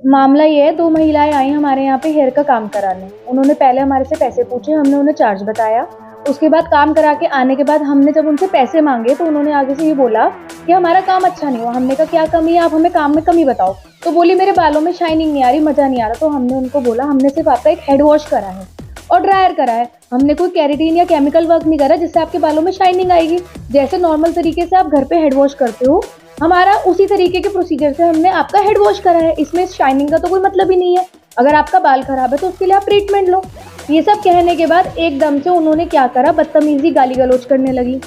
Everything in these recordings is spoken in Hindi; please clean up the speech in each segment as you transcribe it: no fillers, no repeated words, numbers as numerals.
मामला ये है, 2 महिलाएं आई हमारे यहाँ पे हेयर का काम कराने। उन्होंने पहले हमारे से पैसे पूछे, हमने उन्हें चार्ज बताया। उसके बाद काम करा के आने के बाद हमने जब उनसे पैसे मांगे तो उन्होंने आगे से ये बोला कि हमारा काम अच्छा नहीं हुआ। हमने कहा क्या कमी है, आप हमें काम में कमी बताओ। तो बोली मेरे बालों में शाइनिंग नहीं आ रही, मजा नहीं आ रहा। तो हमने उनको बोला हमने सिर्फ आपका एक हेड वॉश करा है और ड्रायर करा है, हमने कोई केराटिन या केमिकल वर्क नहीं करा जिससे आपके बालों में शाइनिंग आएगी। जैसे नॉर्मल तरीके से आप घर पे हेड वॉश करते हो, हमारा उसी तरीके के प्रोसीजर से हमने आपका हेड वॉश करा है। इसमें शाइनिंग का तो कोई मतलब ही नहीं है। अगर आपका बाल खराब है तो उसके लिए आप ट्रीटमेंट लो। ये सब कहने के बाद एकदम से उन्होंने क्या करा, बदतमीजी गाली गलौज करने लगी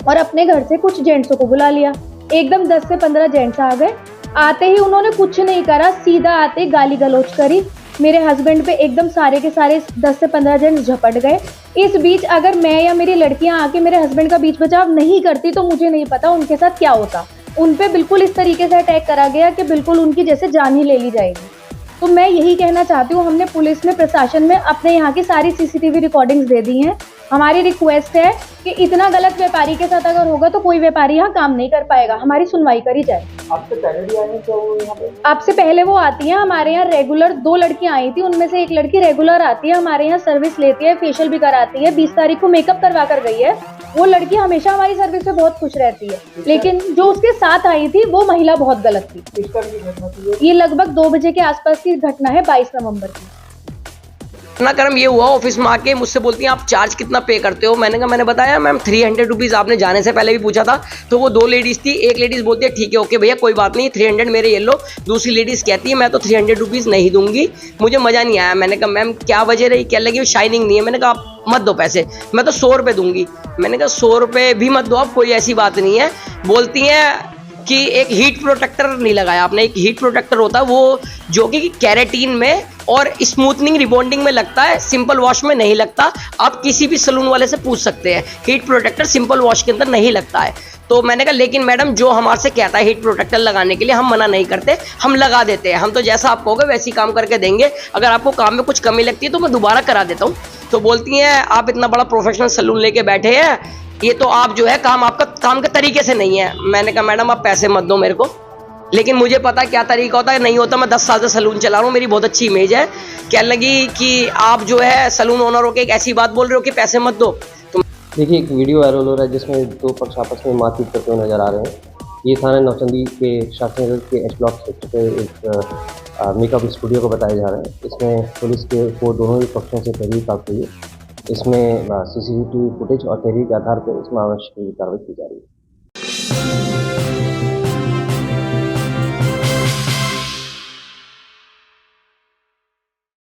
और अपने घर से कुछ जेंट्सों को बुला लिया। एकदम 10 से 15 जेंट्स आ गए। आते ही उन्होंने कुछ नहीं करा, सीधा आते गाली गलौज करी। मेरे हस्बैंड पे एकदम सारे के सारे 10 से 15 जेंट्स झपट गए। इस बीच अगर मैं या मेरी लड़कियां आके मेरे हस्बैंड का बीच बचाव नहीं करती तो मुझे नहीं पता उनके साथ क्या होता। उन पे बिल्कुल इस तरीके से अटैक करा गया कि बिल्कुल उनकी जैसे जान ही ले ली जाएगी। तो मैं यही कहना चाहती हूँ, हमने पुलिस में, प्रशासन में अपने यहाँ की सारी सीसीटीवी रिकॉर्डिंग्स दे दी हैं। हमारी रिक्वेस्ट है कि इतना गलत व्यापारी के साथ अगर होगा तो कोई व्यापारी यहाँ काम नहीं कर पाएगा, हमारी सुनवाई करी जाए। आपसे पहले भी आई क्या वो यहाँ पे? आपसे पहले वो आती हैं हमारे यहाँ रेगुलर। 2 लड़कियां आई थी, उनमें से एक लड़की रेगुलर आती है हमारे यहाँ, सर्विस लेती है, फेशियल भी कराती है। 20 तारीख को मेकअप करवा कर गई है। वो लड़की हमेशा हमारी सर्विस से बहुत खुश रहती है, लेकिन जो उसके साथ आई थी वो महिला बहुत गलत थी। किस टाइम की घटना थी? ये लगभग 2 बजे के आसपास की घटना है, 22 नवंबर की। इतना कर्म ये हुआ, ऑफिस में आके मुझसे बोलती हैं आप चार्ज कितना पे करते हो। मैंने कहा मैंने बताया मैम 300 रुपीज़। आपने जाने से पहले भी पूछा था। तो वो 2 लेडीज़ थी, एक लेडीज़ बोलती है ठीक है ओके भैया कोई बात नहीं 300 मेरे ये लो। दूसरी लेडीज़ कहती है मैं तो 300 रुपीज़ नहीं दूंगी, मुझे मज़ा नहीं आया। मैंने कहा मैम क्या वजह रही, क्या लगी, शाइनिंग नहीं है। मैंने कहा आप मत दो पैसे, मैं तो 100 रुपये दूंगी। मैंने कहा 100 रुपये भी मत दो आप, कोई ऐसी बात नहीं है। बोलती हैं कि एक हीट प्रोटेक्टर नहीं लगाया आपने। एक हीट प्रोटेक्टर होता है वो जो कि कैरेटीन में और स्मूथनिंग रिबॉन्डिंग में लगता है, सिंपल वॉश में नहीं लगता। आप किसी भी सलून वाले से पूछ सकते हैं, हीट प्रोटेक्टर सिंपल वॉश के अंदर नहीं लगता है। तो मैंने कहा लेकिन मैडम जो हमारे से कहता है हीट प्रोटेक्टर लगाने के लिए हम मना नहीं करते, हम लगा देते हैं। हम तो जैसा आप कहोगे वैसे ही काम करके देंगे, अगर आपको काम में कुछ कमी लगती है तो मैं दोबारा करा देता हूँ। तो बोलती हैं आप इतना बड़ा प्रोफेशनल सलून लेके बैठे हैं, ये तो आप जो है काम आपका काम के तरीके से नहीं है। मैंने कहा मैडम आप पैसे मत दो मेरे को, लेकिन मुझे पता क्या तरीका होता है नहीं होता। मैं 10 साल से सलून चला रहा हूँ, मेरी बहुत अच्छी इमेज है। कहने लगी कि आप जो है सलून ओनर हो के एक ऐसी बात बोल रहे हो कि पैसे मत दो। तो देखिए एक वीडियो वायरल हो रहा है जिसमें 2 पक्ष आपस में मारपीट करते हुए नजर आ रहे हैं। ये थाना नौचंदी के शास्त्री के एच ब्लॉक क्षेत्र पे एक मेकअप स्टूडियो को बताया जा रहा है। इसमें पुलिस के को दोनों ही पक्षों से तहरीर प्राप्त हुई है। इसमें CCTV फुटेज और तहरीर के आधार पर इसमें आवश्यक कार्रवाई की जा रही है।